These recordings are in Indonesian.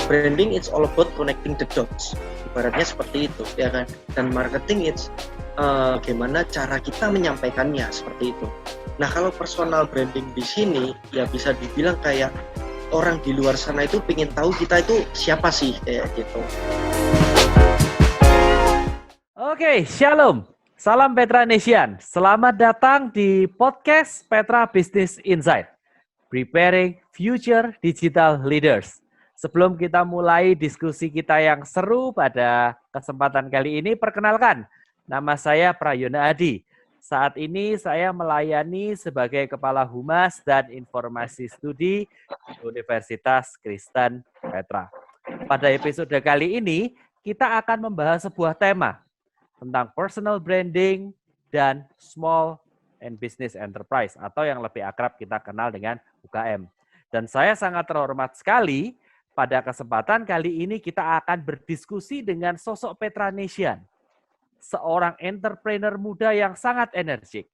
branding it's all about connecting the dots, ibaratnya seperti itu ya kan. Dan marketing it's bagaimana cara kita menyampaikannya, seperti itu. Nah, kalau personal branding di sini ya bisa dibilang kayak orang di luar sana itu pengen tahu kita itu siapa sih, kayak gitu. Oke, shalom. Salam Petra Nation. Selamat datang di podcast Petra Business Insight. Preparing Future Digital Leaders. Sebelum kita mulai diskusi kita yang seru pada kesempatan kali ini, perkenalkan, nama saya Prayona Adi. Saat ini saya melayani sebagai Kepala Humas dan Informasi Studi Universitas Kristen Petra. Pada episode kali ini, kita akan membahas sebuah tema tentang personal branding dan small and business enterprise, atau yang lebih akrab kita kenal dengan UKM. Dan saya sangat terhormat sekali pada kesempatan kali ini kita akan berdiskusi dengan sosok Petra Nation, seorang entrepreneur muda yang sangat energik,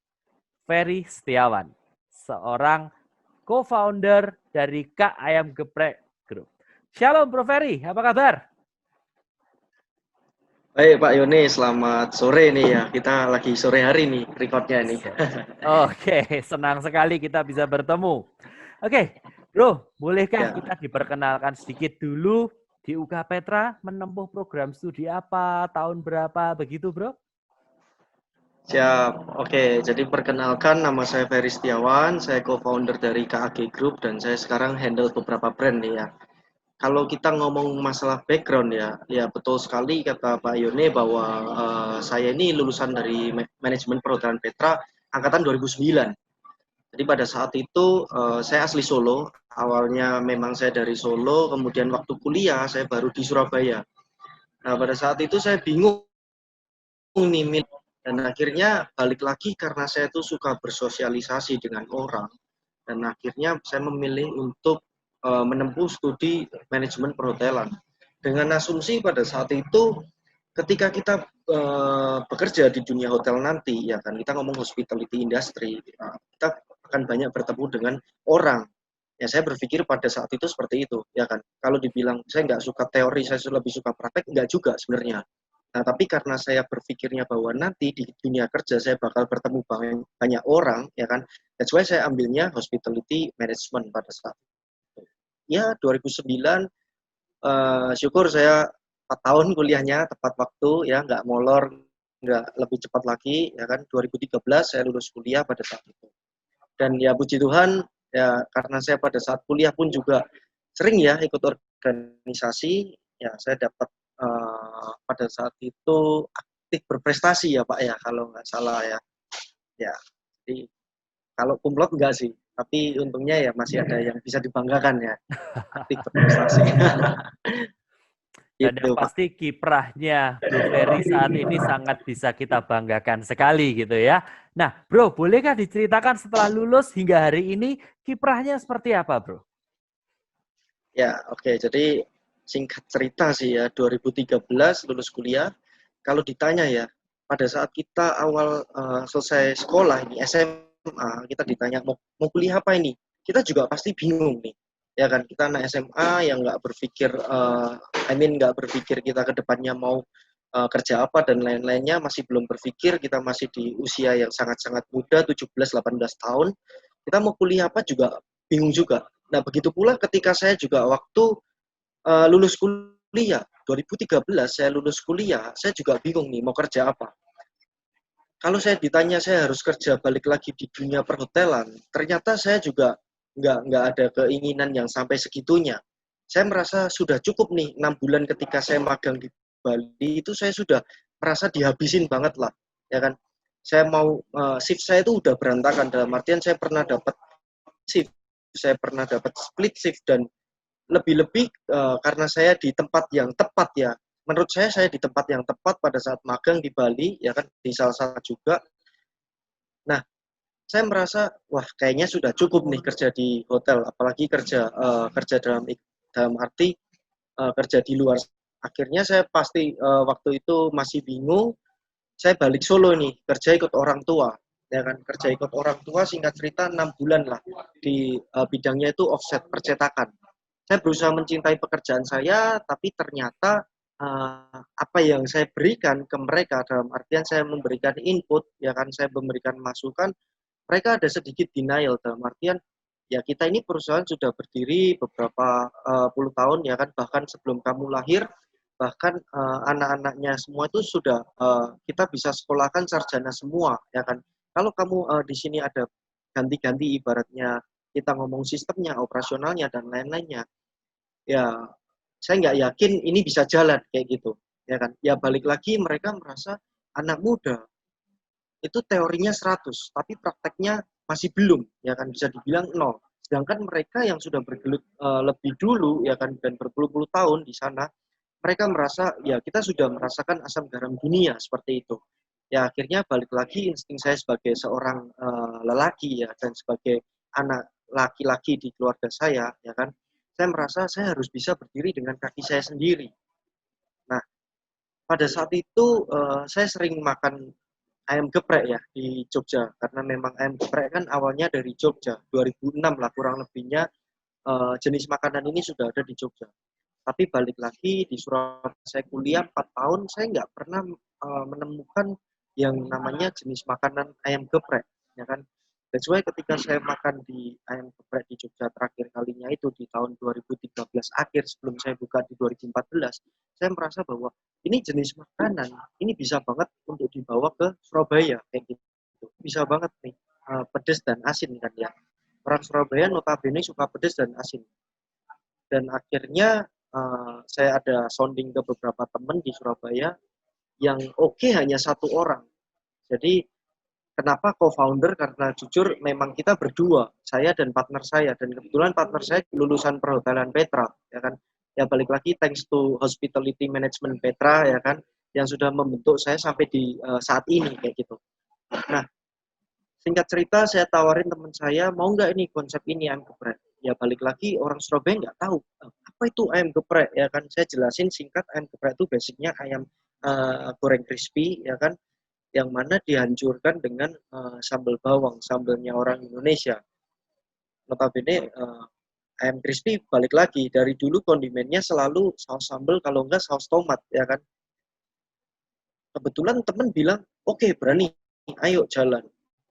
Ferry Setiawan, seorang co-founder dari Kak Ayam Geprek Group. Shalom Bro Ferry, apa kabar? Baik Pak Yoni, selamat sore nih ya. Kita lagi sore hari nih recordnya nih. Oke, senang sekali kita bisa bertemu. Oke, Bro, bolehkah kita diperkenalkan sedikit dulu di UK Petra menempuh program studi apa, tahun berapa, begitu Bro? Siap, oke. Jadi perkenalkan, nama saya Ferry Setiawan, saya co-founder dari KAG Group dan saya sekarang handle beberapa brand nih ya. Kalau kita ngomong masalah background ya betul sekali kata Pak Yone bahwa saya ini lulusan dari manajemen perhotelan Petra angkatan 2009. Jadi pada saat itu saya asli Solo, awalnya memang saya dari Solo, kemudian waktu kuliah saya baru di Surabaya. Nah pada saat itu saya bingung nih, dan akhirnya balik lagi karena saya tuh suka bersosialisasi dengan orang, dan akhirnya saya memilih untuk menempuh studi manajemen perhotelan dengan asumsi pada saat itu ketika kita bekerja di dunia hotel nanti ya kan, kita ngomong hospitality industry, kita akan banyak bertemu dengan orang ya. Saya berpikir pada saat itu seperti itu ya kan. Kalau dibilang saya nggak suka teori, saya lebih suka praktek, nggak juga sebenarnya. Nah, tapi karena saya berpikirnya bahwa nanti di dunia kerja saya bakal bertemu banyak orang ya kan, that's why saya ambilnya hospitality management pada saat itu. Ya 2009 syukur saya 4 tahun kuliahnya tepat waktu ya, nggak molor, nggak lebih cepat lagi ya kan. 2013 saya lulus kuliah pada saat itu. Dan ya puji Tuhan ya, karena saya pada saat kuliah pun juga sering ya ikut organisasi ya, saya dapat pada saat itu aktif berprestasi ya Pak ya, kalau nggak salah ya. Ya, jadi kalau kumlot enggak sih, tapi untungnya ya masih ada yang bisa dibanggakan ya, aktif berprestasi. Dan Gitu, yang Pak. pasti kiprahnya Bro Ferry saat ini sangat bisa kita banggakan sekali gitu ya. Nah Bro, bolehkah diceritakan setelah lulus hingga hari ini kiprahnya seperti apa Bro? Ya, oke. Jadi singkat cerita sih ya, 2013 lulus kuliah. Kalau ditanya ya, pada saat kita awal selesai sekolah ini SMA, kita ditanya mau kuliah apa ini? Kita juga pasti bingung nih. Ya kan, kita anak SMA yang nggak berpikir, nggak berpikir kita ke depannya mau kerja apa dan lain-lainnya, masih belum berpikir, kita masih di usia yang sangat-sangat muda, 17-18 tahun. Kita mau kuliah apa juga bingung juga. Nah, begitu pula ketika saya juga waktu lulus kuliah, 2013 saya lulus kuliah, saya juga bingung nih mau kerja apa. Kalau saya ditanya saya harus kerja balik lagi di dunia perhotelan, ternyata saya juga nggak ada keinginan yang sampai segitunya. Saya merasa sudah cukup nih 6 bulan ketika saya magang di Bali itu, saya sudah merasa dihabisin banget lah, ya kan. Saya mau shift saya itu udah berantakan, dalam artian saya pernah dapat shift, saya pernah dapat split shift, dan lebih-lebih karena saya di tempat yang tepat ya. Menurut saya di tempat yang tepat pada saat magang di Bali ya kan, di salah satu juga. Nah, saya merasa wah kayaknya sudah cukup nih kerja di hotel, apalagi kerja dalam arti kerja di luar. Akhirnya saya pasti waktu itu masih bingung. Saya balik Solo nih, kerja ikut orang tua. Ya kan, kerja ikut orang tua, singkat cerita 6 bulan lah di bidangnya itu offset percetakan. Saya berusaha mencintai pekerjaan saya, tapi ternyata apa yang saya berikan ke mereka, dalam artian saya memberikan input, ya kan, saya memberikan masukan, mereka ada sedikit denial, dalam artian ya kita ini perusahaan sudah berdiri beberapa puluh tahun, ya kan, bahkan sebelum kamu lahir, bahkan anak-anaknya semua itu sudah kita bisa sekolahkan sarjana semua, ya kan. Kalau kamu di sini ada ganti-ganti, ibaratnya kita ngomong sistemnya, operasionalnya, dan lain-lainnya, ya saya nggak yakin ini bisa jalan kayak gitu, ya kan. Ya balik lagi, mereka merasa anak muda itu teorinya 100, tapi prakteknya masih belum, ya kan, bisa dibilang 0. Sedangkan mereka yang sudah bergelut lebih dulu, ya kan, dan berpuluh-puluh tahun di sana, mereka merasa ya kita sudah merasakan asam garam dunia seperti itu. Ya akhirnya balik lagi insting saya sebagai seorang lelaki, ya, dan sebagai anak laki-laki di keluarga saya, ya kan, saya merasa saya harus bisa berdiri dengan kaki saya sendiri. Nah, pada saat itu saya sering makan ayam geprek ya di Jogja, karena memang ayam geprek kan awalnya dari Jogja, 2006 lah kurang lebihnya jenis makanan ini sudah ada di Jogja. Tapi balik lagi di Surabaya, saya kuliah 4 tahun, saya nggak pernah menemukan yang namanya jenis makanan ayam geprek, ya kan. That's why ketika saya makan di ayam geprek di Jogja terakhir kalinya itu di tahun 2013 akhir, sebelum saya buka di 2014, saya merasa bahwa ini jenis makanan, ini bisa banget untuk dibawa ke Surabaya, kayak gitu. Bisa banget nih, pedas dan asin kan ya. Orang Surabaya notabene suka pedas dan asin. Dan akhirnya saya ada sounding ke beberapa teman di Surabaya, yang oke hanya satu orang. Jadi kenapa co-founder? Karena jujur memang kita berdua, saya dan partner saya, dan kebetulan partner saya lulusan perhotelan Petra, ya kan. Ya balik lagi thanks to hospitality management Petra, ya kan, yang sudah membentuk saya sampai di saat ini kayak gitu. Nah, singkat cerita saya tawarin teman saya, mau nggak ini konsep ini ayam geprek? Ya balik lagi orang Surabaya nggak tahu apa itu ayam geprek, ya kan. Saya jelasin singkat, ayam geprek itu basicnya ayam goreng crispy, ya kan, yang mana dihancurkan dengan sambal bawang, sambalnya orang Indonesia. Notabene ayam crispy balik lagi dari dulu kondimennya selalu saus sambal, kalau enggak saus tomat, ya kan. Kebetulan teman bilang, oke, berani, ayo jalan.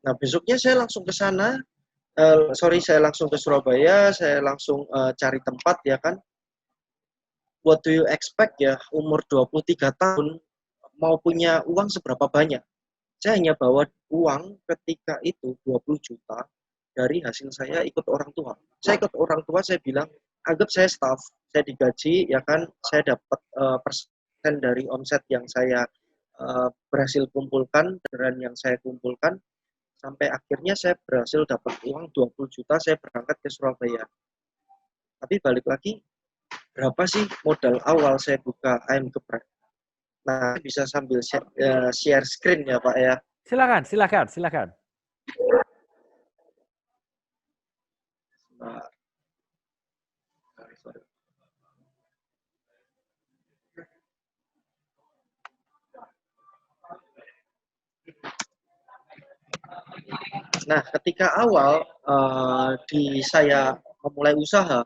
Nah besoknya saya langsung ke sana, saya langsung ke Surabaya, saya langsung cari tempat, ya kan. What do you expect ya, umur 23 tahun mau punya uang seberapa banyak? Saya hanya bawa uang ketika itu 20 juta dari hasil saya ikut orang tua. Saya ikut orang tua, saya bilang, anggap saya staff, saya digaji, ya kan, saya dapat persen dari omset yang saya berhasil kumpulkan, dan yang saya kumpulkan, sampai akhirnya saya berhasil dapat uang 20 juta, saya berangkat ke Surabaya. Tapi balik lagi, berapa sih modal awal saya buka ayam geprek? Nah, bisa sambil share screen ya Pak ya. Silakan, silakan, silakan. Nah, ketika awal saya memulai usaha,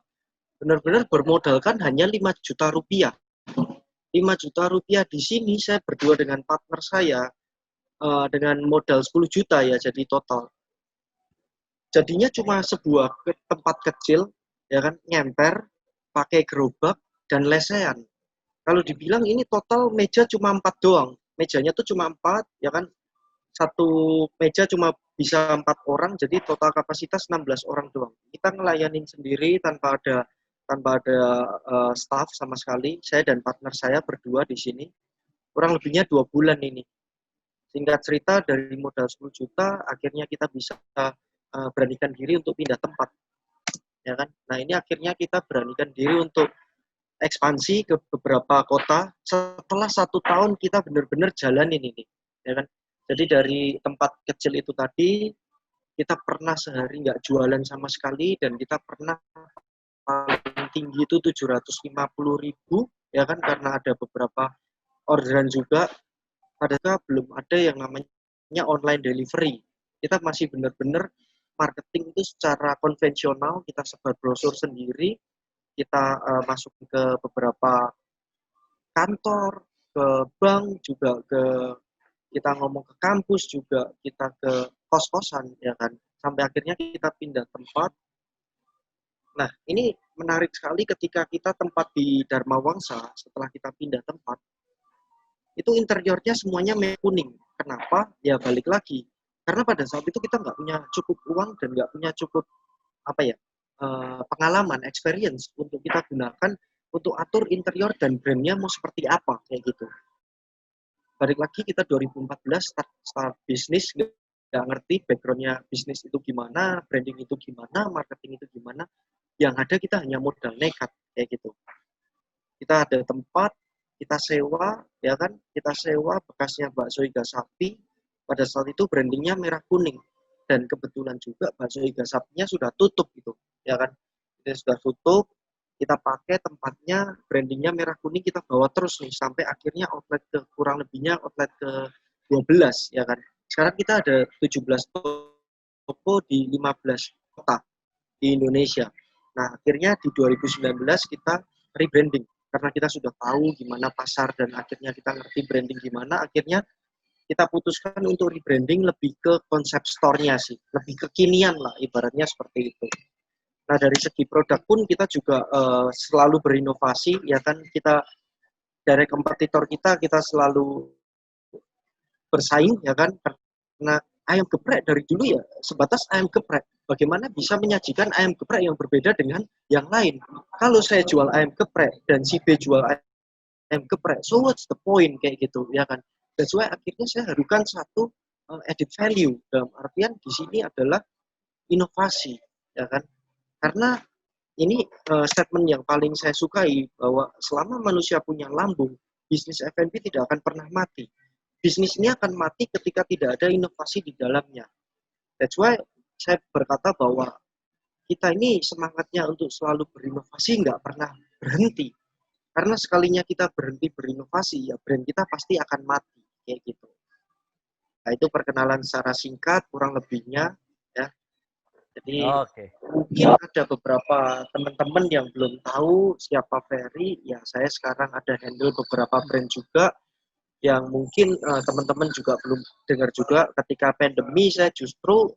benar-benar bermodalkan hanya 5 juta rupiah. 5 juta rupiah di sini saya berdua dengan partner saya dengan modal 10 juta ya, jadi total. Jadinya cuma sebuah tempat kecil, ya kan, nyemper, pakai gerobak, dan lesehan. Kalau dibilang ini total meja cuma 4 doang. Mejanya tuh cuma 4, ya kan. Satu meja cuma bisa 4 orang, jadi total kapasitas 16 orang doang. Kita ngelayanin sendiri tanpa ada staff sama sekali. Saya dan partner saya berdua di sini. Kurang lebihnya 2 bulan ini. Singkat cerita, dari modal 10 juta, akhirnya kita bisa beranikan diri untuk pindah tempat. Ya kan? Nah ini akhirnya kita beranikan diri untuk ekspansi ke beberapa kota. Setelah 1 tahun kita benar-benar jalanin ini. Ya kan? Jadi dari tempat kecil itu tadi, kita pernah sehari nggak jualan sama sekali, dan kita pernah paling tinggi itu 750.000, ya kan, karena ada beberapa orderan juga. Padahal belum ada yang namanya online delivery. Kita masih benar-benar marketing itu secara konvensional, kita sebar brosur sendiri, kita masuk ke beberapa kantor, ke bank juga, kita ngomong ke kampus juga, kita ke kos-kosan ya kan, sampai akhirnya kita pindah tempat. Nah, ini menarik sekali ketika kita tempat di Dharma Wangsa, setelah kita pindah tempat, itu interiornya semuanya merah kuning. Kenapa? Ya balik lagi. Karena pada saat itu kita nggak punya cukup uang dan nggak punya cukup pengalaman, experience untuk kita gunakan untuk atur interior dan brandnya mau seperti apa kayak gitu. Balik lagi kita 2014 start bisnis, nggak ngerti backgroundnya bisnis itu gimana, branding itu gimana, marketing itu gimana. Yang ada kita hanya modal nekat kayak gitu. Kita ada tempat, kita sewa, ya kan? Kita sewa bekasnya bakso iga sapi. Pada saat itu brandingnya merah kuning dan kebetulan juga bakso iga sapinya sudah tutup gitu, ya kan? Kita sudah tutup, kita pakai tempatnya, brandingnya merah kuning, kita bawa terus nih sampai akhirnya outlet ke kurang lebihnya outlet ke 12, ya kan? Sekarang kita ada 17 toko di 15 kota di Indonesia. Nah, akhirnya di 2019 kita rebranding karena kita sudah tahu gimana pasar dan akhirnya kita ngerti branding gimana, akhirnya kita putuskan untuk rebranding lebih ke konsep store-nya sih, lebih kekinian lah ibaratnya seperti itu. Nah, dari segi produk pun kita juga selalu berinovasi, ya kan, kita dari kompetitor kita selalu bersaing, ya kan, karena ayam geprek dari dulu ya sebatas ayam geprek. Bagaimana bisa menyajikan ayam geprek yang berbeda dengan yang lain? Kalau saya jual ayam geprek dan si B jual ayam geprek, so what's the point kayak gitu, ya kan? That's why akhirnya saya harukan satu added value, dalam artian di sini adalah inovasi, ya kan? Karena ini statement yang paling saya sukai bahwa selama manusia punya lambung, bisnis F&B tidak akan pernah mati. Bisnis ini akan mati ketika tidak ada inovasi di dalamnya. That's why saya berkata bahwa kita ini semangatnya untuk selalu berinovasi nggak pernah berhenti. Karena sekalinya kita berhenti berinovasi, ya brand kita pasti akan mati. Kayak gitu. Nah, itu perkenalan secara singkat, kurang lebihnya. Ya. Jadi mungkin ada beberapa teman-teman yang belum tahu siapa Ferry, ya saya sekarang ada handle beberapa brand juga yang mungkin teman-teman juga belum dengar juga. Ketika pandemi saya justru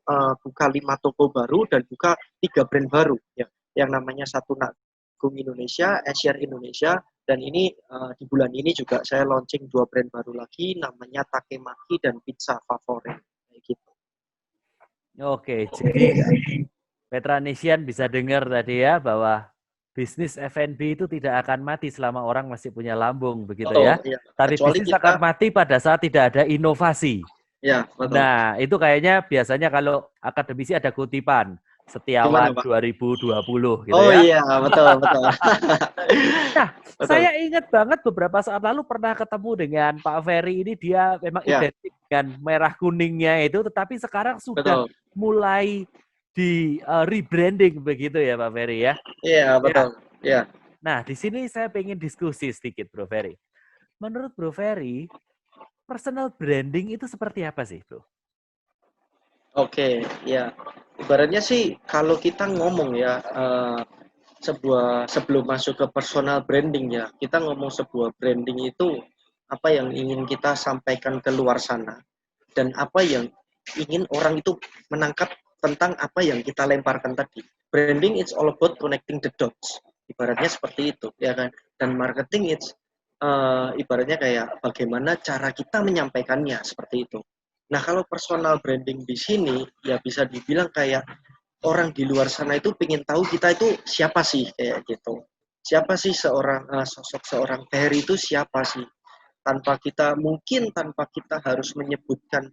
buka 5 toko baru dan buka 3 brand baru ya, yang namanya satu Naggung Indonesia, Asia Indonesia, dan ini di bulan ini juga saya launching 2 brand baru lagi namanya Takemaki dan Pizza Favorit kayak gitu. Oke, jadi Petranesian bisa dengar tadi ya bahwa bisnis F&B itu tidak akan mati selama orang masih punya lambung, begitu ya. Iya. Tapi Kecuali bisnis kita, akan mati pada saat tidak ada inovasi. ya betul. Nah, itu kayaknya biasanya kalau akademisi ada kutipan, Setiawan Gimana, Pak? 2020 gitu Oh ya. iya, betul, betul. Nah, Betul. saya ingat banget beberapa saat lalu pernah ketemu dengan Pak Ferry ini, dia memang Ya, identik dengan merah kuningnya itu, tetapi sekarang sudah betul. mulai di rebranding begitu ya Pak Ferry ya. Iya, Ya. betul. Iya. Nah, di sini saya pengen diskusi sedikit Bro Ferry. Menurut Bro Ferry, personal branding itu seperti apa sih, Bro? Oke, ya. Ibaratnya sih kalau kita ngomong ya sebelum masuk ke personal branding ya, kita ngomong sebuah branding itu apa yang ingin kita sampaikan ke luar sana dan apa yang ingin orang itu menangkap tentang apa yang kita lemparkan tadi. Branding it's all about connecting the dots. Ibaratnya seperti itu, ya kan? Dan marketing it's ibaratnya kayak bagaimana cara kita menyampaikannya seperti itu. Nah, kalau personal branding di sini ya bisa dibilang kayak orang di luar sana itu pengen tahu kita itu siapa sih kayak gitu. Siapa sih sosok seorang Ferry itu siapa sih? Tanpa kita harus menyebutkan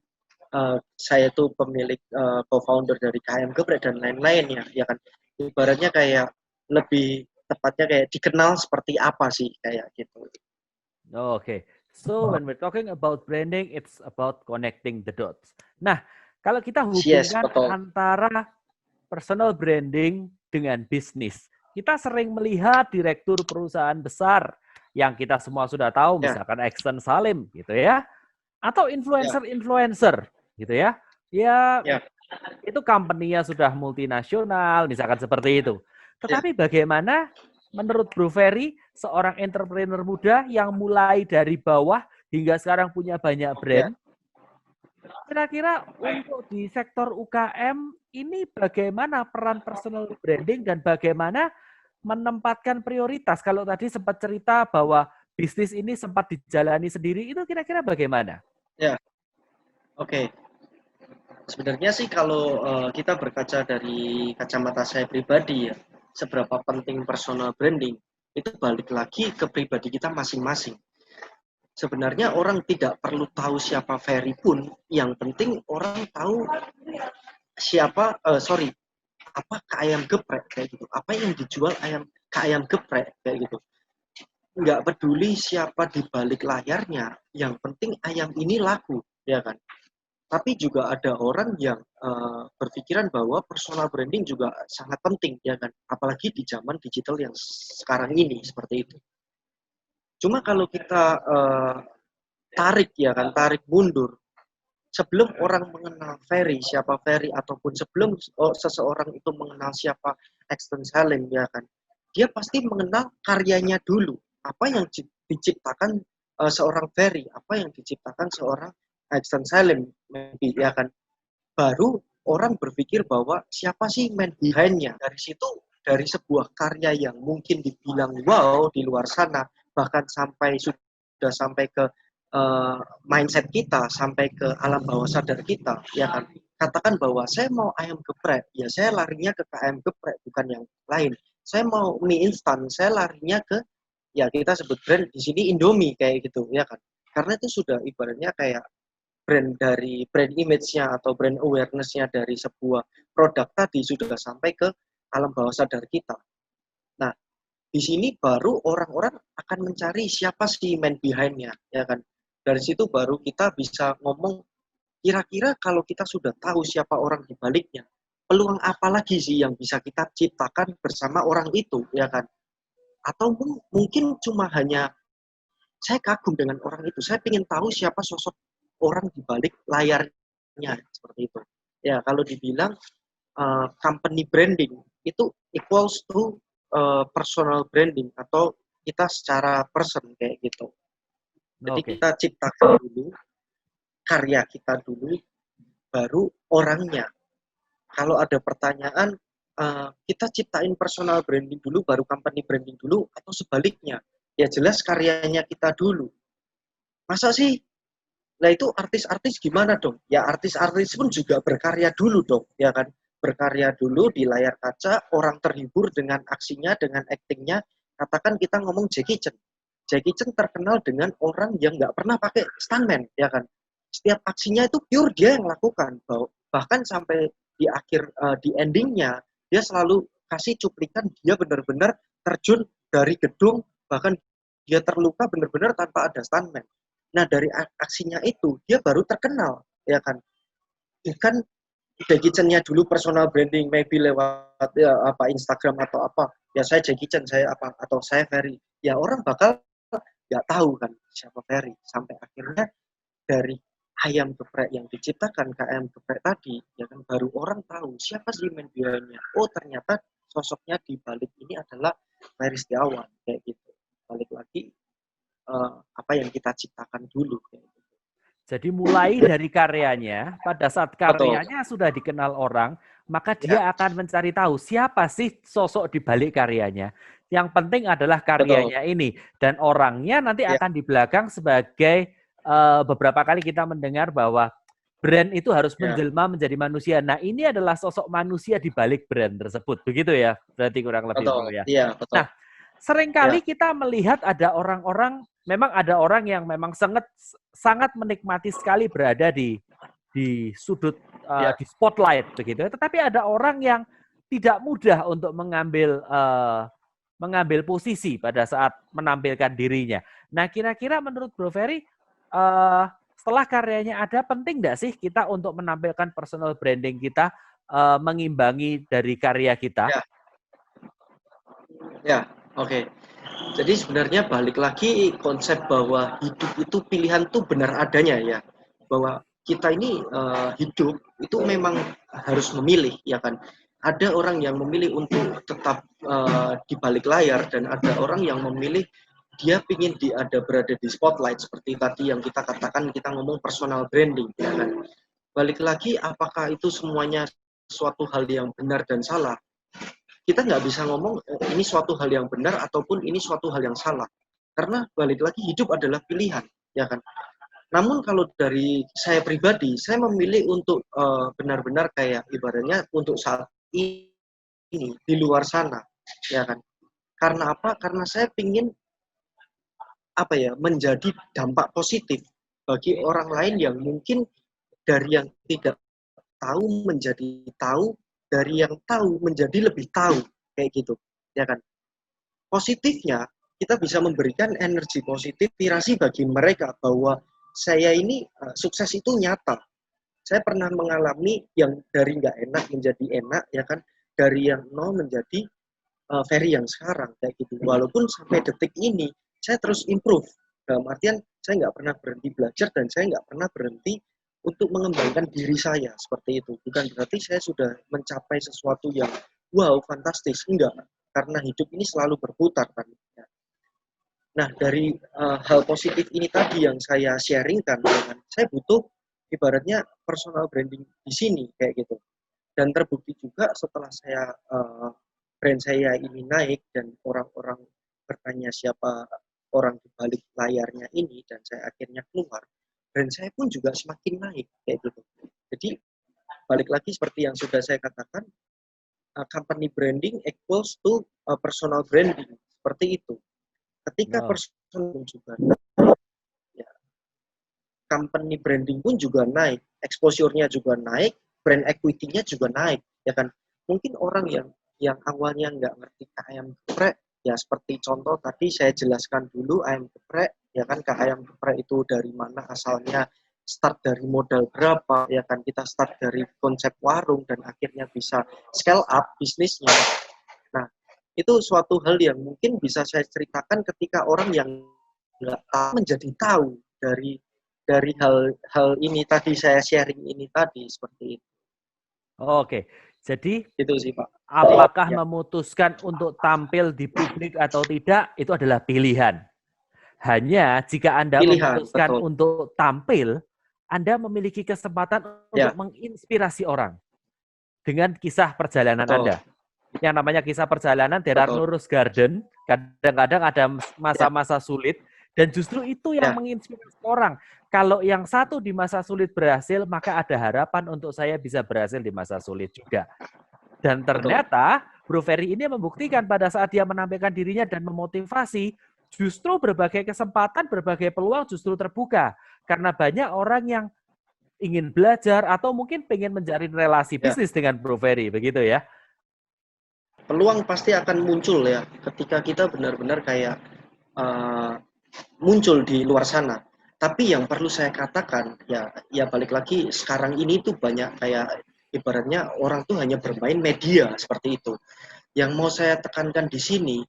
saya itu pemilik co-founder dari KM Geprek dan lain-lain ya kan. Ibaratnya kayak lebih tepatnya kayak dikenal seperti apa sih kayak gitu. Oke. So when we're talking about branding, it's about connecting the dots. Nah, kalau kita Yes, hubungkan betul. antara personal branding dengan bisnis, kita sering melihat direktur perusahaan besar yang kita semua sudah tahu, Ya, misalkan Exxon Salim, gitu ya, atau ya, influencer-influencer, gitu ya. Ya, ya, itu company-nya sudah multinasional, misalkan seperti itu. ya. Tetapi bagaimana menurut Bro Ferry, seorang entrepreneur muda yang mulai dari bawah hingga sekarang punya banyak brand, kira-kira untuk di sektor UKM ini bagaimana peran personal branding dan bagaimana menempatkan prioritas? Kalau tadi sempat cerita bahwa bisnis ini sempat dijalani sendiri, itu kira-kira bagaimana? Ya, oke. Sebenarnya sih kalau kita berkaca dari kacamata saya pribadi ya, seberapa penting personal branding, itu balik lagi ke pribadi kita masing-masing. Sebenarnya orang tidak perlu tahu siapa Ferry pun, yang penting orang tahu siapa, apa ayam geprek kayak gitu. Apa yang dijual ayam geprek kayak gitu. Nggak peduli siapa di balik layarnya, yang penting ayam ini laku, ya kan? Tapi juga ada orang yang berpikiran bahwa personal branding juga sangat penting, ya kan? Apalagi di zaman digital yang sekarang ini seperti itu. Cuma kalau kita tarik mundur, sebelum orang mengenal Ferry, siapa Ferry, ataupun sebelum seseorang itu mengenal siapa Exton Salim, ya kan? Dia pasti mengenal karyanya dulu. Apa yang diciptakan seorang Ferry, apa yang diciptakan seorang Exton Salim, maybe, ya kan? Baru orang berpikir bahwa siapa sih man behind-nya. Dari situ, dari sebuah karya yang mungkin dibilang wow di luar sana, bahkan sudah sampai ke mindset kita, sampai ke alam bawah sadar kita, ya kan? Katakan bahwa saya mau ayam geprek, ya saya larinya ke ayam geprek, bukan yang lain. Saya mau mie instan, saya larinya ke, ya kita sebut brand di sini Indomie kayak gitu, ya kan? Karena itu sudah ibaratnya kayak brand image-nya atau brand awareness-nya dari sebuah produk tadi sudah sampai ke alam bawah sadar kita. Nah, di sini baru orang-orang akan mencari siapa sih man behind-nya, ya kan? Dari situ baru kita bisa ngomong, kira-kira kalau kita sudah tahu siapa orang di baliknya, peluang apa lagi sih yang bisa kita ciptakan bersama orang itu, ya kan? Atau mungkin cuma hanya saya kagum dengan orang itu, saya ingin tahu siapa sosok orang di balik layarnya, seperti itu. Ya, kalau dibilang company branding itu equals to personal branding atau kita secara person kayak gitu. Jadi Oke. kita ciptakan dulu karya kita dulu, baru orangnya. Kalau ada pertanyaan, kita ciptain personal branding dulu, baru company branding dulu, atau sebaliknya. Ya jelas karyanya kita dulu. Masa sih? Nah itu artis-artis gimana dong? Ya artis-artis pun juga berkarya dulu dong, ya kan? Berkarya dulu di layar kaca, orang terhibur dengan aksinya, dengan aktingnya. Katakan kita ngomong Jackie Chan. Jackie Chan terkenal dengan orang yang nggak pernah pakai stuntman, ya kan? Setiap aksinya itu pure dia yang lakukan. Bahkan sampai di akhir, di endingnya, dia selalu kasih cuplikan dia benar-benar terjun dari gedung, bahkan dia terluka benar-benar tanpa ada stuntman. Nah, dari aksinya itu, dia baru terkenal, ya kan? Bukan Jackie Chan-nya dulu personal branding, maybe lewat ya, apa Instagram atau apa. Ya saya Jackie Chan, saya apa, atau saya Ferry. Ya orang bakal nggak tahu kan siapa Ferry. Sampai akhirnya dari ayam geprek yang diciptakan ke ayam geprek tadi, ya kan baru orang tahu siapa sih man behind-nya. Oh ternyata sosoknya di balik ini adalah Ferry Setiawan, kayak gitu. Balik lagi, apa yang kita ciptakan dulu. Jadi mulai dari karyanya, pada saat Betul. karyanya sudah dikenal orang, maka Ya, dia akan mencari tahu siapa sih sosok di balik karyanya. Yang penting adalah betul. karyanya ini. Dan orangnya nanti Ya, akan di belakang sebagai beberapa kali kita mendengar bahwa brand itu harus ya, menjelma menjadi manusia. Nah ini adalah sosok manusia di balik brand tersebut. Begitu ya, berarti kurang lebih betul. bro ya. Iya, betul. Nah, seringkali Ya, kita melihat ada orang-orang, memang ada orang yang memang sangat menikmati sekali berada di sudut ya, di spotlight begitu. Tetapi ada orang yang tidak mudah untuk mengambil posisi pada saat menampilkan dirinya. Nah, kira-kira menurut Bro Ferry, setelah karyanya ada, penting nggak sih kita untuk menampilkan personal branding kita mengimbangi dari karya kita? ya, ya. Oke. Jadi sebenarnya balik lagi konsep bahwa hidup itu pilihan tuh benar adanya ya. Bahwa kita ini hidup itu memang harus memilih ya kan. Ada orang yang memilih untuk tetap di balik layar dan ada orang yang memilih dia ingin berada di spotlight seperti tadi yang kita katakan kita ngomong personal branding ya kan. Balik lagi apakah itu semuanya suatu hal yang benar dan salah? Kita nggak bisa ngomong ini suatu hal yang benar ataupun ini suatu hal yang salah. Karena balik lagi hidup adalah pilihan, ya kan. Namun kalau dari saya pribadi, saya memilih untuk benar-benar kayak ibaratnya untuk saat ini di luar sana, ya kan. Karena apa? Karena saya ingin menjadi dampak positif bagi orang lain yang mungkin dari yang tidak tahu menjadi tahu, dari yang tahu menjadi lebih tahu, kayak gitu, ya kan. Positifnya kita bisa memberikan energi positif, inspirasi bagi mereka bahwa saya ini sukses itu nyata. Saya pernah mengalami yang dari nggak enak menjadi enak, ya kan, dari yang nol menjadi Ferry yang sekarang kayak gitu. Walaupun sampai detik ini saya terus improve. Dalam artian saya nggak pernah berhenti belajar dan saya nggak pernah berhenti untuk mengembangkan diri saya seperti itu. Bukan berarti saya sudah mencapai sesuatu yang wow fantastis, enggak. Karena hidup ini selalu berputar kan. Nah dari hal positif ini tadi yang saya sharingkan, saya butuh ibaratnya personal branding di sini kayak gitu. Dan terbukti juga setelah saya brand saya ini naik dan orang-orang bertanya siapa orang di balik layarnya ini dan saya akhirnya keluar, brand saya pun juga semakin naik kayak gitu. Jadi balik lagi seperti yang sudah saya katakan, company branding equals to personal branding seperti itu. Ketika Wow. personal juga ya, company branding pun juga naik, exposure-nya juga naik, brand equity-nya juga naik, ya kan. Mungkin orang yang awalnya nggak ngerti ayam geprek, ya seperti contoh tadi saya jelaskan dulu ayam geprek, ya kan, ayam geprek itu dari mana asalnya, start dari modal berapa, ya kan, kita start dari konsep warung dan akhirnya bisa scale up bisnisnya. Nah, itu suatu hal yang mungkin bisa saya ceritakan ketika orang yang nggak tahu menjadi tahu dari hal ini tadi saya sharing ini tadi seperti itu. Oke, jadi Itu sih Pak. apakah Ya, memutuskan untuk tampil di publik atau tidak itu adalah pilihan. Hanya jika Anda pilihan memutuskan betul. untuk tampil, Anda memiliki kesempatan untuk Ya, menginspirasi orang dengan kisah perjalanan betul. Anda. Yang namanya kisah perjalanan, there are Betul. no rose garden. Kadang-kadang ada Ya, masa-masa sulit, dan justru itu yang ya, menginspirasi orang. Kalau yang satu di masa sulit berhasil, maka ada harapan untuk saya bisa berhasil di masa sulit juga. Dan betul. ternyata Bro Ferry ini membuktikan pada saat dia menampilkan dirinya dan memotivasi, justru berbagai kesempatan, berbagai peluang justru terbuka. Karena banyak orang yang ingin belajar atau mungkin pengen menjalin relasi Ya, bisnis dengan Bro Ferry, begitu ya? peluang pasti akan muncul ya ketika kita benar-benar kayak uh, muncul di luar sana. Tapi yang perlu saya katakan ya balik lagi sekarang ini tuh banyak kayak ibaratnya orang tuh hanya bermain media seperti itu. Yang mau saya tekankan di sini,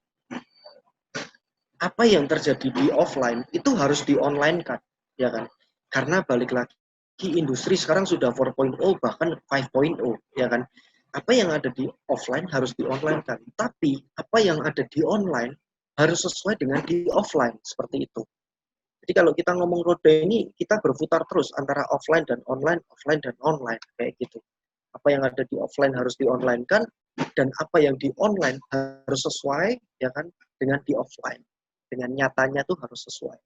apa yang terjadi di offline itu harus di online kan, ya kan? Karena balik lagi industri sekarang sudah 4.0 bahkan 5.0, ya kan? Apa yang ada di offline harus di online kan. Tapi apa yang ada di online harus sesuai dengan di offline seperti itu. Jadi kalau kita ngomong roda ini kita berputar terus antara offline dan online kayak gitu. Apa yang ada di offline harus di online kan, dan apa yang di online harus sesuai ya kan dengan di offline, dengan nyatanya tuh harus sesuai.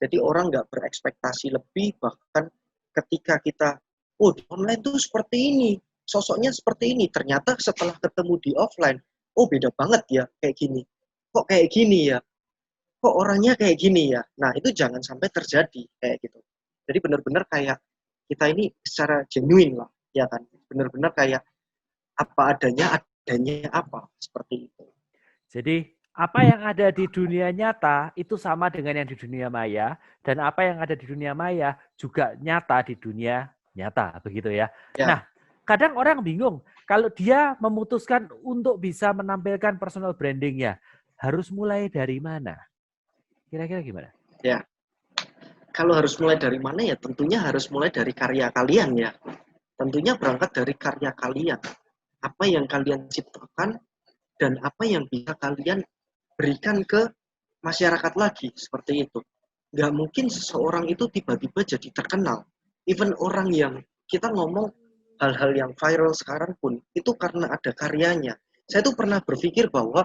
Jadi orang nggak berekspektasi lebih, bahkan ketika kita di online tuh seperti ini, sosoknya seperti ini, ternyata setelah ketemu di offline beda banget ya kayak gini, kok kayak gini ya, kok orangnya kayak gini ya. Nah itu jangan sampai terjadi kayak gitu. Jadi benar-benar kayak kita ini secara genuine lah, ya kan, benar-benar kayak apa adanya apa seperti itu. Jadi apa yang ada di dunia nyata itu sama dengan yang di dunia maya, dan apa yang ada di dunia maya juga nyata di dunia nyata, begitu ya. Ya, Nah, kadang orang bingung kalau dia memutuskan untuk bisa menampilkan personal brandingnya, harus mulai dari mana? Kira-kira gimana? ya. Kalau harus mulai dari mana ya? Tentunya harus mulai dari karya kalian ya. Tentunya berangkat dari karya kalian. apa yang kalian ciptakan dan apa yang bisa kalian berikan ke masyarakat lagi, seperti itu. Nggak mungkin seseorang itu tiba-tiba jadi terkenal. Even orang yang kita ngomong hal-hal yang viral sekarang pun, itu karena ada karyanya. Saya tuh pernah berpikir bahwa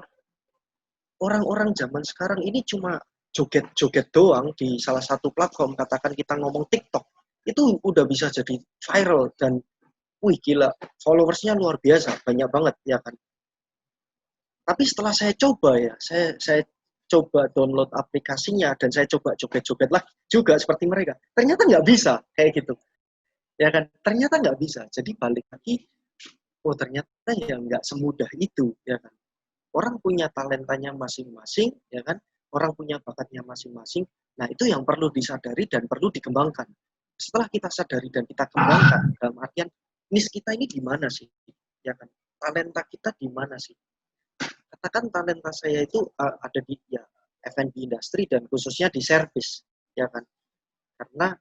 orang-orang zaman sekarang ini cuma joget-joget doang di salah satu platform, katakan kita ngomong TikTok, itu udah bisa jadi viral dan wih gila, followersnya luar biasa, banyak banget ya kan. Tapi setelah saya coba ya, saya coba download aplikasinya dan saya coba joget-joget lagi juga seperti mereka. Ternyata nggak bisa kayak gitu, ya kan? Ternyata nggak bisa. Jadi balik lagi, oh ternyata ya nggak semudah itu, ya kan? Orang punya talentanya masing-masing, ya kan? Orang punya bakatnya masing-masing. Nah itu yang perlu disadari dan perlu dikembangkan. Setelah kita sadari dan kita kembangkan, dalam artian niche kita ini di mana sih, ya kan? Talenta kita di mana sih? Katakan talenta saya itu ada di ya, F&B industri dan khususnya di service, ya kan? Karena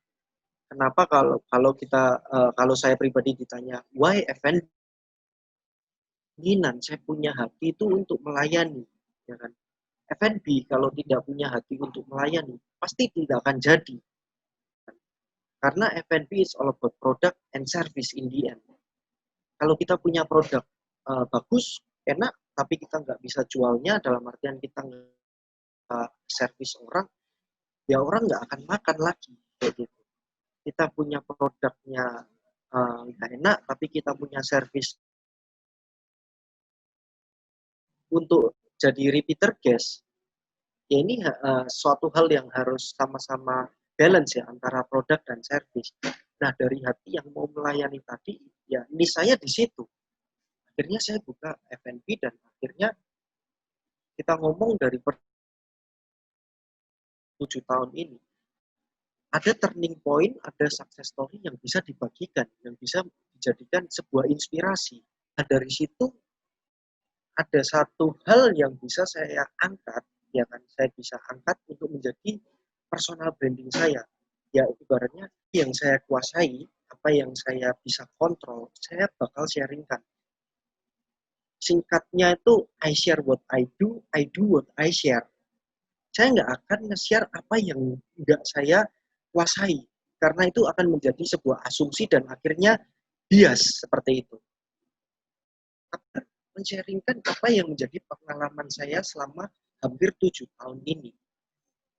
kenapa kalau kita kalau saya pribadi ditanya why F&B, saya punya hati itu untuk melayani, ya kan? F&B kalau tidak punya hati untuk melayani pasti tidak akan jadi. Karena F&B is all about product and service in the end. Kalau kita punya produk bagus, enak, tapi kita nggak bisa jualnya dalam artian kita servis orang, ya orang nggak akan makan lagi kayak gitu. Kita punya produknya nggak enak, tapi kita punya servis untuk jadi repeater guest, ya ini suatu hal yang harus sama-sama balance ya antara produk dan servis. Nah dari hati yang mau melayani tadi, ya ini saya di situ. Akhirnya saya buka F&B dan akhirnya kita ngomong dari 7 tahun ini. Ada turning point, ada success story yang bisa dibagikan, yang bisa dijadikan sebuah inspirasi. Nah, dari situ ada satu hal yang bisa saya angkat, ya kan, saya bisa angkat untuk menjadi personal branding saya. Ya, ibaratnya yang saya kuasai, apa yang saya bisa kontrol, saya bakal sharingkan. Singkatnya itu, I share what I do what I share. Saya nggak akan nge-share apa yang nggak saya kuasai, karena itu akan menjadi sebuah asumsi dan akhirnya bias seperti itu. Men-sharingkan apa yang menjadi pengalaman saya selama hampir 7 tahun ini.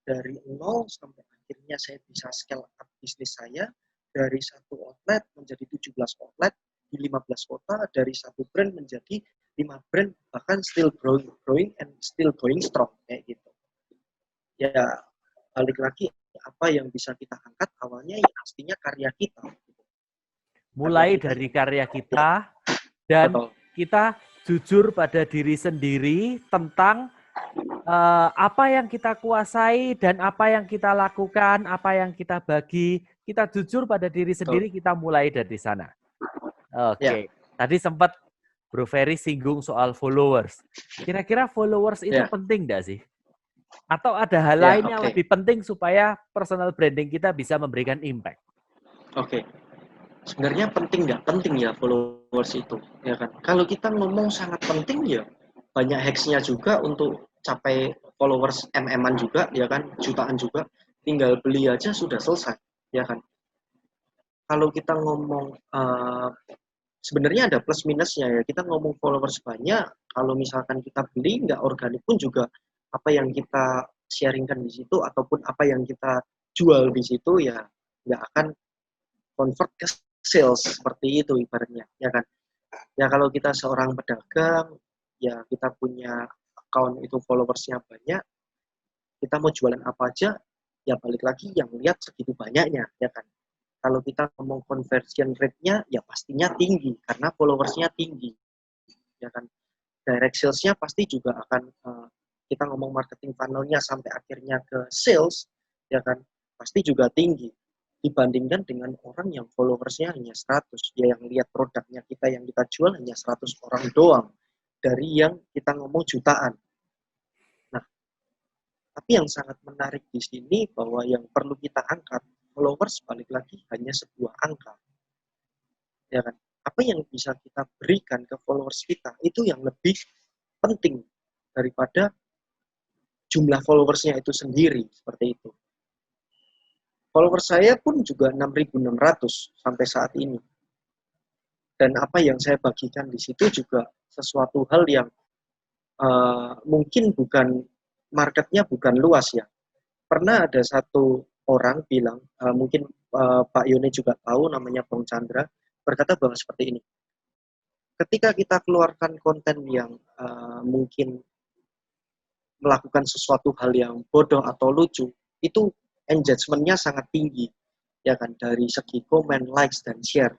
Dari nol sampai akhirnya saya bisa scale up bisnis saya, dari satu outlet menjadi 17 outlet di 15 kota, dari satu brand menjadi 5 brand, bahkan still growing and still going strong kayak gitu. Ya balik lagi, apa yang bisa kita angkat awalnya ya pastinya karya kita. Mulai dari karya kita dan Betul. kita jujur pada diri sendiri tentang apa yang kita kuasai dan apa yang kita lakukan, apa yang kita bagi. Kita jujur pada diri sendiri, kita mulai dari sana. Oke. Tadi sempat Bro Ferry singgung soal followers. Kira-kira followers itu penting nggak sih? Atau ada hal lain yang lebih penting supaya personal branding kita bisa memberikan impact? Oke. Sebenarnya penting nggak penting ya followers itu, ya kan? Kalau kita ngomong sangat penting ya banyak hacks-nya juga untuk capai followers MM-an juga, ya kan? Jutaan juga. Tinggal beli aja sudah selesai, ya kan? Kalau kita ngomong sebenarnya ada plus minusnya ya. Kita ngomong followers banyak, kalau misalkan kita beli nggak organik pun juga apa yang kita sharingkan di situ ataupun apa yang kita jual di situ ya nggak akan convert ke sales seperti itu ibaratnya, ya kan? Ya kalau kita seorang pedagang, ya kita punya account itu followersnya banyak, kita mau jualan apa aja, ya balik lagi yang lihat segitu banyaknya, ya kan? Kalau kita ngomong conversion rate-nya, ya pastinya tinggi karena followersnya tinggi, ya kan? Direct sales-nya pasti juga akan kita ngomong marketing funnel-nya sampai akhirnya ke sales, ya kan? Pasti juga tinggi dibandingkan dengan orang yang followersnya hanya 100, ya yang lihat produknya kita yang kita jual hanya 100 orang doang dari yang kita ngomong jutaan. Nah, tapi yang sangat menarik di sini bahwa yang perlu kita angkat, followers balik lagi hanya sebuah angka, ya kan? apa yang bisa kita berikan ke followers kita itu yang lebih penting daripada jumlah followersnya itu sendiri, seperti itu. Followers saya pun juga 6.600 sampai saat ini. Dan apa yang saya bagikan di situ juga sesuatu hal yang mungkin bukan marketnya bukan luas ya. Pernah ada satu orang bilang, mungkin Pak Yone juga tahu, namanya Bang Chandra, berkata bahwa seperti ini. Ketika kita keluarkan konten yang mungkin melakukan sesuatu hal yang bodoh atau lucu, itu engagement-nya sangat tinggi, ya kan, dari segi komen, likes, dan share.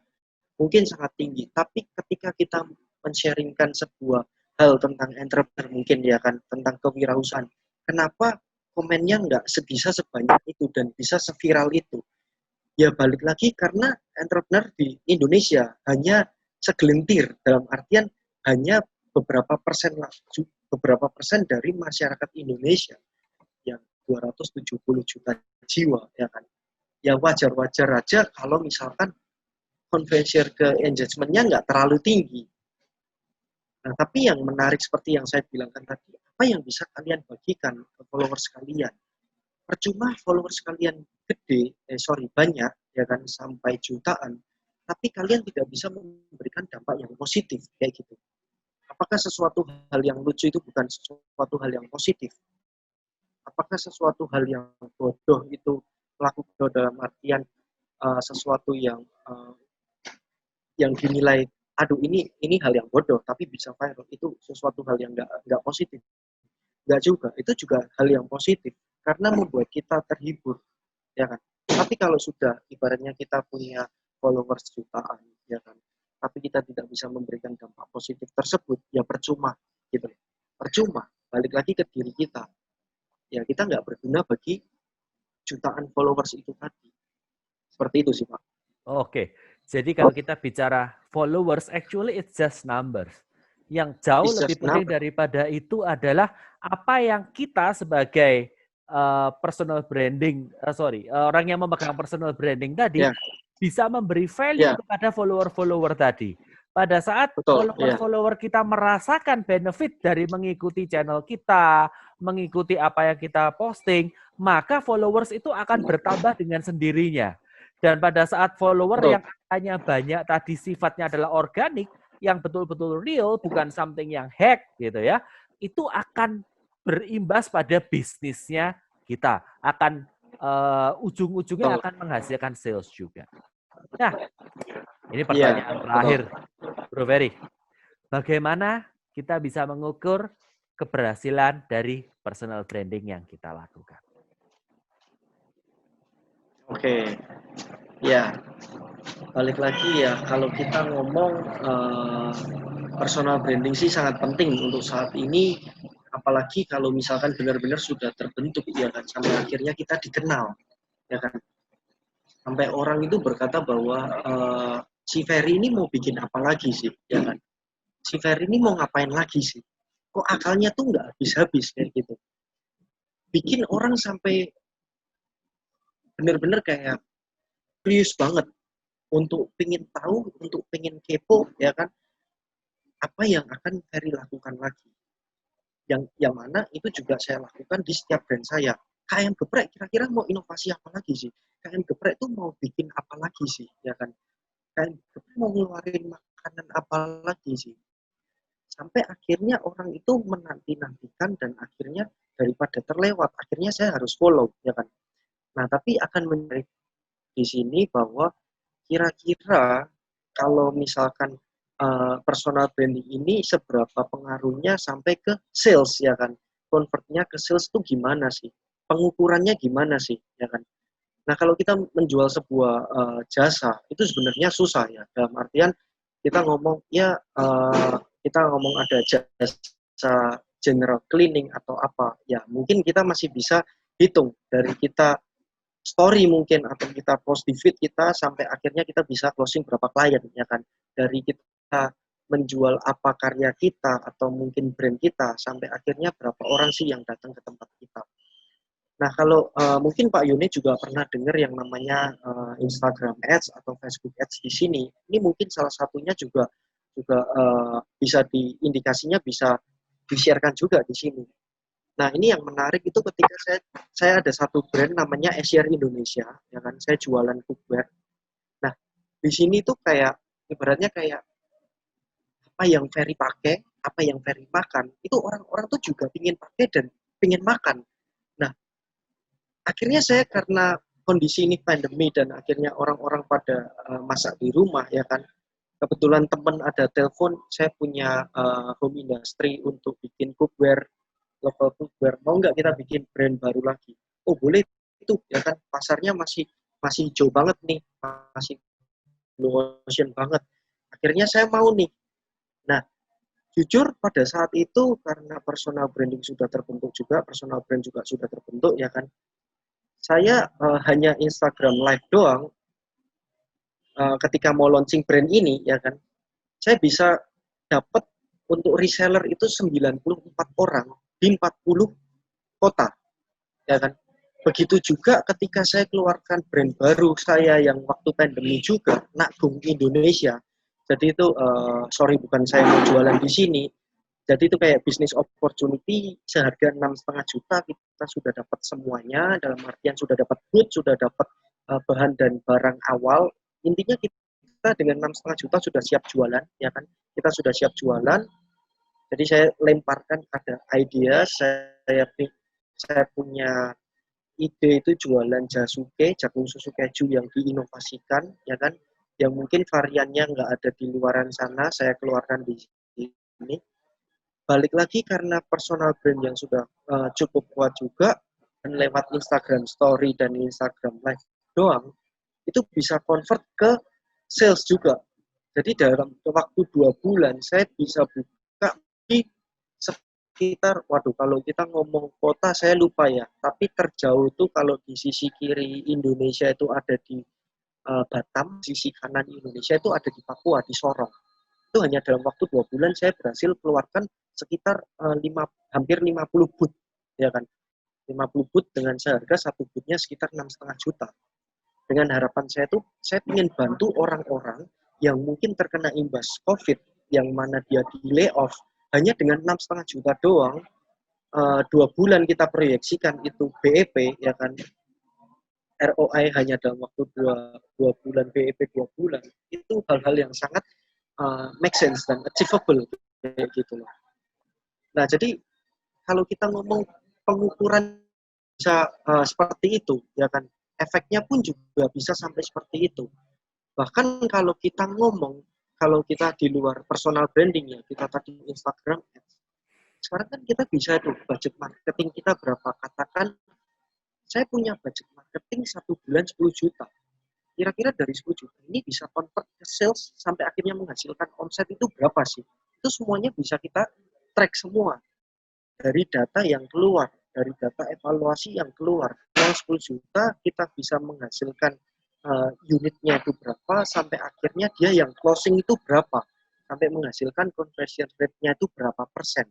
Mungkin sangat tinggi, tapi ketika kita men-sharingkan sebuah hal tentang entrepreneur mungkin ya kan, tentang kewirausahaan, kenapa komennya nggak bisa sebanyak itu dan bisa seviral itu? Ya balik lagi karena entrepreneur di Indonesia hanya segelintir, dalam artian hanya beberapa persen dari masyarakat Indonesia yang 270 juta jiwa, ya kan. Ya wajar-wajar aja kalau misalkan conversion ke engagement-nya nggak terlalu tinggi. Nah, tapi yang menarik seperti yang saya bilangkan tadi, apa yang bisa kalian bagikan ke followers kalian? Percuma followers kalian banyak, ya kan, sampai jutaan, tapi kalian tidak bisa memberikan dampak yang positif, kayak gitu. Apakah sesuatu hal yang lucu itu bukan sesuatu hal yang positif? Apakah sesuatu hal yang bodoh itu melakukan dalam artian sesuatu yang dinilai, aduh ini hal yang bodoh tapi bisa viral, itu sesuatu hal yang nggak positif? Nggak juga, itu juga hal yang positif karena membuat kita terhibur, ya kan. Tapi kalau sudah ibaratnya kita punya followers jutaan, ya kan, tapi kita tidak bisa memberikan dampak positif tersebut, ya percuma gitu. Percuma, balik lagi ke diri kita, ya kita nggak berguna bagi jutaan followers itu tadi. Seperti itu sih, Pak. Oke, jadi kalau kita bicara followers, actually it's just numbers. Yang jauh lebih penting daripada itu adalah apa yang kita sebagai personal branding, orang yang memegang personal branding tadi, bisa memberi value kepada follower-follower tadi. Pada saat follower-follower kita merasakan benefit dari mengikuti channel kita, mengikuti apa yang kita posting, maka followers itu akan bertambah dengan sendirinya. Dan pada saat follower yang angkanya banyak tadi sifatnya adalah organik, yang betul-betul real, bukan something yang hack gitu ya, itu akan berimbas pada bisnisnya kita. Akan ujung-ujungnya akan menghasilkan sales juga. Nah, ini pertanyaan terakhir, Bro Ferry. Bagaimana kita bisa mengukur keberhasilan dari personal branding yang kita lakukan? Oke, ya balik lagi ya, kalau kita ngomong personal branding sih sangat penting untuk saat ini, apalagi kalau misalkan benar-benar sudah terbentuk, ya kan, sampai akhirnya kita dikenal, ya kan, sampai orang itu berkata bahwa si Ferry ini mau bikin apa lagi sih, ya kan, si Ferry ini mau ngapain lagi sih, kok akalnya tuh nggak habis-habis kayak gitu, bikin orang sampai benar-benar kayak serius banget untuk pengen tahu, untuk pengen kepo, ya kan, apa yang akan Ferry lakukan lagi. Yang mana itu juga saya lakukan di setiap brand saya. KM Geprek kira-kira mau inovasi apa lagi sih? KM Geprek itu mau bikin apa lagi sih, ya kan? KM Geprek mau ngeluarin makanan apa lagi sih? Sampai akhirnya orang itu menanti-nantikan dan akhirnya daripada terlewat, akhirnya saya harus follow, ya kan? Nah, tapi akan menarik di sini bahwa kira-kira kalau misalkan personal branding ini seberapa pengaruhnya sampai ke sales, ya kan, convertnya ke sales itu gimana sih, pengukurannya gimana sih, ya kan. Nah, kalau kita menjual sebuah jasa itu sebenarnya susah ya, dalam artian kita ngomong ya kita ngomong ada jasa general cleaning atau apa, ya mungkin kita masih bisa hitung dari kita story mungkin atau kita post di feed kita sampai akhirnya kita bisa closing berapa klien, ya kan, dari kita menjual apa karya kita atau mungkin brand kita sampai akhirnya berapa orang sih yang datang ke tempat kita. Nah, kalau mungkin Pak Yuni juga pernah dengar yang namanya Instagram Ads atau Facebook Ads di sini. Ini mungkin salah satunya juga bisa indikasinya bisa di-sharekan juga di sini. Nah, ini yang menarik itu ketika saya ada satu brand namanya Asia Indonesia, ya kan, saya jualan cookware. Nah, di sini tuh kayak ibaratnya kayak apa yang Ferry pakai, apa yang Ferry makan, itu orang-orang tuh juga ingin pakai dan ingin makan. Nah, akhirnya saya karena kondisi ini pandemi dan akhirnya orang-orang pada masak di rumah, ya kan, kebetulan teman ada telepon, saya punya home industry untuk bikin cookware, local cookware, mau nggak kita bikin brand baru lagi? Oh boleh, itu ya kan pasarnya masih hijau banget nih, masih blue ocean banget. Akhirnya saya mau nih. Nah, jujur pada saat itu karena personal branding sudah terbentuk juga, personal brand juga sudah terbentuk ya kan, saya hanya Instagram live doang ketika mau launching brand ini ya kan, saya bisa dapat untuk reseller itu 94 orang di 40 kota, ya kan. Begitu juga ketika saya keluarkan brand baru saya yang waktu pandemi juga, Nakgung Indonesia. Jadi itu, sorry bukan saya mau jualan di sini, jadi itu kayak business opportunity seharga 6,5 juta kita sudah dapat semuanya, dalam artian sudah dapat booth, sudah dapat bahan dan barang awal. Intinya kita dengan 6,5 juta sudah siap jualan, ya kan? Kita sudah siap jualan. Jadi saya lemparkan ada idea, saya punya ide itu jualan jasuke, jagung susu keju yang diinovasikan, ya kan? Yang mungkin variannya nggak ada di luaran sana, saya keluarkan di sini. Balik lagi karena personal brand yang sudah cukup kuat juga, dan lewat Instagram Story dan Instagram Live doang, itu bisa convert ke sales juga. Jadi dalam waktu 2 bulan, saya bisa buka di sekitar, waduh kalau kita ngomong kota saya lupa ya, tapi terjauh itu kalau di sisi kiri Indonesia itu ada di Batam, sisi kanan Indonesia itu ada di Papua, di Sorong. Itu hanya dalam waktu 2 bulan saya berhasil keluarkan sekitar hampir 50 booth, ya kan, 50 booth dengan seharga satu boothnya sekitar 6,5 juta. Dengan harapan saya tuh saya ingin bantu orang-orang yang mungkin terkena imbas COVID, yang mana dia di layoff hanya dengan 6,5 juta doang. 2 bulan kita proyeksikan itu BEP, ya kan, ROI hanya dalam waktu 2 bulan, BEP 2 bulan, itu hal-hal yang sangat make sense dan achievable kayak gitu loh. Nah, jadi kalau kita ngomong pengukuran bisa seperti itu, ya kan, efeknya pun juga bisa sampai seperti itu. Bahkan kalau kita ngomong, kalau kita di luar personal branding ya, kita tadi Instagram Ads, sekarang kan kita bisa tuh budget marketing kita berapa, katakan saya punya budget marketing 1 bulan 10 juta. Kira-kira dari 10 juta ini bisa convert ke sales sampai akhirnya menghasilkan omset itu berapa sih? Itu semuanya bisa kita track semua dari data yang keluar, dari data evaluasi yang keluar. Kalau 10 juta kita bisa menghasilkan unitnya itu berapa, sampai akhirnya dia yang closing itu berapa, sampai menghasilkan conversion rate-nya itu berapa persen.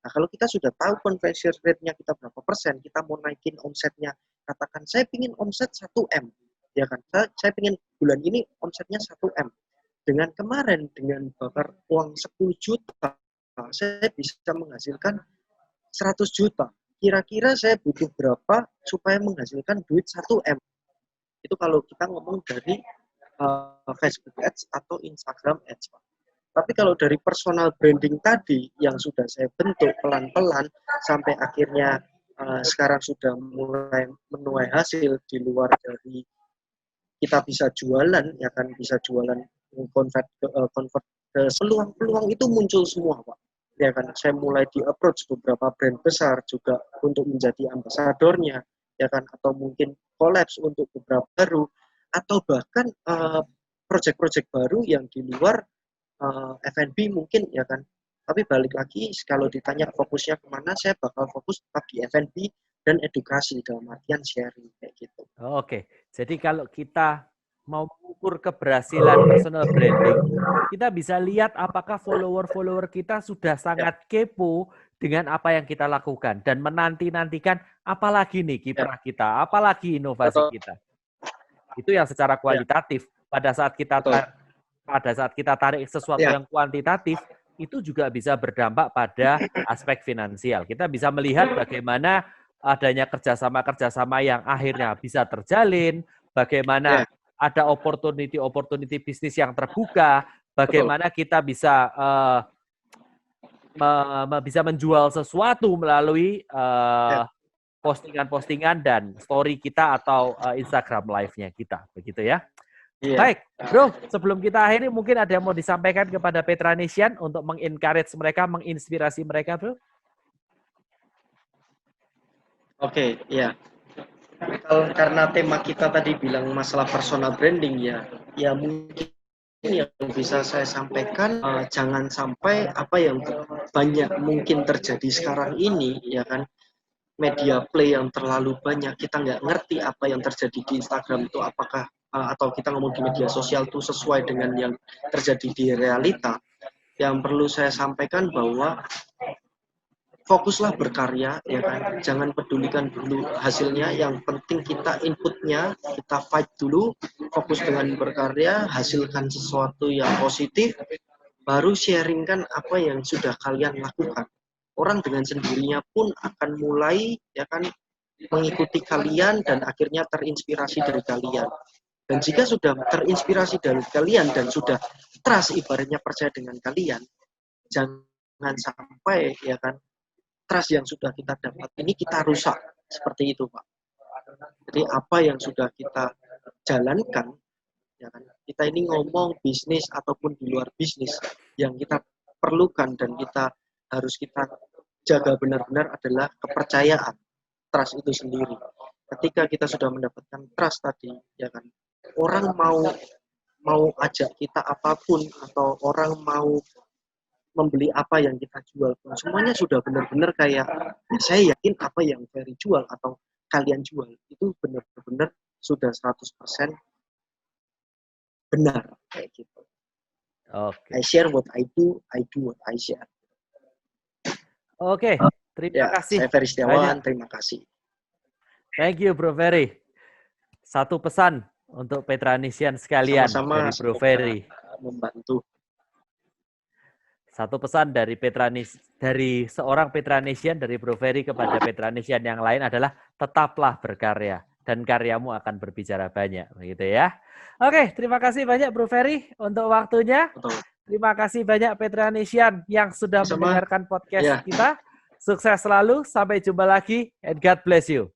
Nah, kalau kita sudah tahu conversion rate-nya kita berapa persen, kita mau naikin omsetnya, katakan saya ingin omset 1M, ya kan, saya ingin bulan ini omsetnya 1M. Dengan kemarin, dengan bakar uang 10 juta, saya bisa menghasilkan 100 juta. Kira-kira saya butuh berapa supaya menghasilkan duit 1M? Itu kalau kita ngomong dari Facebook Ads atau Instagram Ads, Pak. Tapi kalau dari personal branding tadi yang sudah saya bentuk pelan-pelan sampai akhirnya sekarang sudah mulai menuai hasil di luar dari kita bisa jualan, ya kan, bisa jualan, convert ke peluang-peluang itu muncul semua, Pak. Ya kan, saya mulai di approach beberapa brand besar juga untuk menjadi ambasadornya, ya kan, atau mungkin collabs untuk beberapa baru, atau bahkan project-project baru yang di luar F&B mungkin, ya kan. Tapi balik lagi, kalau ditanya fokusnya kemana, saya bakal fokus tetap di F&B dan edukasi dalam artian sharing kayak gitu. Oke, jadi kalau kita mau mengukur keberhasilan personal branding, kita bisa lihat apakah follower-follower kita sudah sangat kepo dengan apa yang kita lakukan dan menanti-nantikan apalagi nih kiprah kita, apalagi inovasi Betul. kita. Itu yang secara kualitatif. Pada saat kita Betul. tarik sesuatu Ya. yang kuantitatif, itu juga bisa berdampak pada aspek finansial. Kita bisa melihat bagaimana adanya kerjasama-kerjasama yang akhirnya bisa terjalin, bagaimana ada opportunity bisnis yang terbuka, bagaimana kita bisa bisa menjual sesuatu melalui postingan-postingan dan story kita atau Instagram live-nya kita, begitu ya. Baik, Bro, sebelum kita akhiri mungkin ada yang mau disampaikan kepada Petranesian untuk mengencourage mereka, menginspirasi mereka, Bro? Oke, ya. Karena tema kita tadi bilang masalah personal branding ya mungkin yang bisa saya sampaikan jangan sampai apa yang banyak mungkin terjadi sekarang ini ya kan, media play yang terlalu banyak, kita nggak ngerti apa yang terjadi di Instagram itu apakah atau kita ngomong di media sosial itu sesuai dengan yang terjadi di realita. Yang perlu saya sampaikan bahwa fokuslah berkarya, ya kan. Jangan pedulikan dulu hasilnya. Yang penting kita inputnya, kita fight dulu, fokus dengan berkarya, hasilkan sesuatu yang positif, baru sharingkan apa yang sudah kalian lakukan. Orang dengan sendirinya pun akan mulai, ya kan, mengikuti kalian dan akhirnya terinspirasi dari kalian. Dan jika sudah terinspirasi dari kalian dan sudah trust, ibaratnya percaya dengan kalian, jangan sampai, ya kan, trust yang sudah kita dapat ini kita rusak seperti itu, Pak. Jadi apa yang sudah kita jalankan, ya kan, kita ini ngomong bisnis ataupun di luar bisnis, yang kita perlukan dan kita harus kita jaga benar-benar adalah kepercayaan, trust itu sendiri. Ketika kita sudah mendapatkan trust tadi, ya kan, orang mau ajak kita apapun atau orang mau membeli apa yang kita jual pun semuanya sudah benar-benar kayak saya yakin apa yang Ferry jual atau kalian jual itu benar-benar sudah 100% benar kayak gitu. I share what I do what I share. Oke, terima kasih. Saya Ferry Setiawan, terima kasih. Thank you, Bro Ferry. Satu pesan untuk Petranesian sekalian. Sama-sama, dari Bro Ferry. Membantu. Satu pesan dari seorang Petranesian, dari Bro Ferry kepada Petranesian yang lain adalah tetaplah berkarya dan karyamu akan berbicara banyak, begitu ya. Oke, terima kasih banyak Bro Ferry untuk waktunya. Betul. Terima kasih banyak Petranesian yang sudah mendengarkan podcast kita. Sukses selalu, sampai jumpa lagi, and God bless you.